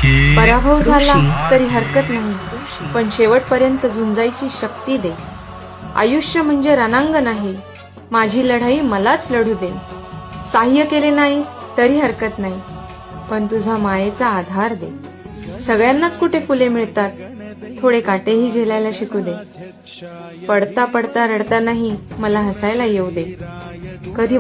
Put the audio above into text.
पराभव झाला तरी हरकत नाही, पण शेवटपर्यंत झुंजायची शक्ती दे. आयुष्य म्हणजे रणांगण आहे, माझी लढाई मलाच लढू दे. सहाय्य केले नाहीस तरी हरकत नाही, पण तुझा मायेचा आधार दे. सगळ्यांनाच कुठे फुले मिळतात, थोडे काटेही झेलायला शिकू दे. पडता पडता रडता नाही, मला हसायला येऊ दे. कधी